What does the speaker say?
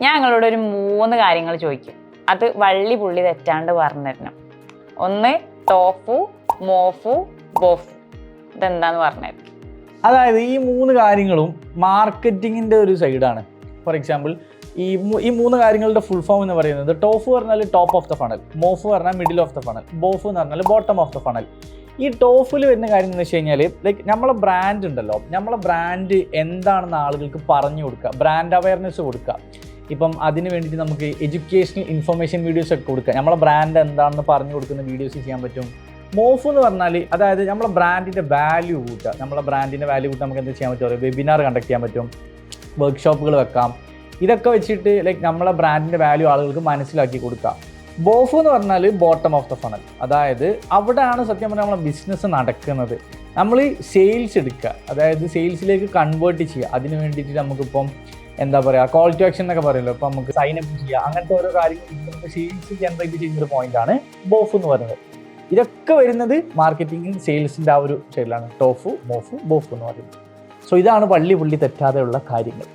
ഞാൻ നിങ്ങളോട് ഒരു 3 കാര്യങ്ങൾ ചോദിക്കും. അത് വള്ളി പുള്ളി തെറ്റാണ്ട് പറഞ്ഞു തരണം. ഒന്ന് ടോഫു, മോഫു, ബോഫു. ഇതെന്താന്ന് പറഞ്ഞുതരും. അതായത് ഈ 3 കാര്യങ്ങളും മാർക്കറ്റിങ്ങിൻ്റെ ഒരു സൈഡാണ്. ഫോർ എക്സാമ്പിൾ ഈ 3 കാര്യങ്ങളുടെ ഫുൾ ഫോം എന്ന് പറയുന്നത് ടോഫു പറഞ്ഞാൽ ടോപ്പ് ഓഫ് ദ ഫണൽ, മോഫു പറഞ്ഞാൽ മിഡിൽ ഓഫ് ദ ഫണൽ, ബോഫു എന്ന് പറഞ്ഞാൽ ബോട്ടം ഓഫ് ദ ഫണൽ. ഈ ടോഫിൽ വരുന്ന കാര്യം എന്ന് വെച്ച് കഴിഞ്ഞാൽ നമ്മളെ ബ്രാൻഡ് ഉണ്ടല്ലോ, നമ്മളെ ബ്രാൻഡ് എന്താണെന്ന് ആളുകൾക്ക് പറഞ്ഞു കൊടുക്കുക, ബ്രാൻഡ് അവയർനെസ് കൊടുക്കുക. ഇപ്പം അതിന് വേണ്ടിയിട്ട് നമുക്ക് എഡ്യൂക്കേഷണൽ ഇൻഫർമേഷൻ വീഡിയോസ് ഒക്കെ കൊടുക്കുക, നമ്മളെ ബ്രാൻഡ് എന്താണെന്ന് പറഞ്ഞു കൊടുക്കുന്ന വീഡിയോസ് ചെയ്യാൻ പറ്റും. മോഫ് എന്ന് പറഞ്ഞാൽ അതായത് നമ്മളെ ബ്രാൻഡിൻ്റെ വാല്യൂ കൂട്ടുക. നമ്മളെ ബ്രാൻഡിൻ്റെ വാല്യൂ കൂട്ടാൻ നമുക്ക് എന്താ ചെയ്യാൻ പറ്റും? വെബിനാർ കണ്ടക്ട് ചെയ്യാൻ പറ്റും, വർക്ക്ഷോപ്പുകൾ വെക്കാം. ഇതൊക്കെ വെച്ചിട്ട് നമ്മളെ ബ്രാൻഡിൻ്റെ വാല്യൂ ആളുകൾക്ക് മനസ്സിലാക്കി കൊടുക്കുക. ബോഫു എന്ന് പറഞ്ഞാൽ ബോട്ടം ഓഫ് ദ ഫണൽ, അതായത് അവിടെയാണ് സത്യം പറഞ്ഞാൽ നമ്മളെ ബിസിനസ് നടക്കുന്നത്. നമ്മൾ സെയിൽസ് എടുക്കുക, അതായത് സെയിൽസിലേക്ക് കൺവേർട്ട് ചെയ്യുക. അതിന് വേണ്ടിയിട്ട് നമുക്കിപ്പം എന്താ പറയുക, കോൾ ടു ആക്ഷൻ എന്നൊക്കെ പറയുമല്ലോ, ഇപ്പം നമുക്ക് സൈൻ അപ്പ് ചെയ്യുക, അങ്ങനത്തെ ഓരോ കാര്യങ്ങൾ നമുക്ക് സെയിൽസ് ജനറേറ്റ് ചെയ്യുന്നൊരു പോയിന്റാണ് ബോഫു എന്ന് പറയുന്നത്. ഇതൊക്കെ വരുന്നത് മാർക്കറ്റിംഗ് സെയിൽസിൻ്റെ ആ ഒരു സൈഡിലാണ് ടോഫു, മോഫു, ബോഫു എന്ന് പറയുന്നത്. സോ ഇതാണ് വള്ളി പുള്ളി തെറ്റാതെയുള്ള കാര്യങ്ങൾ.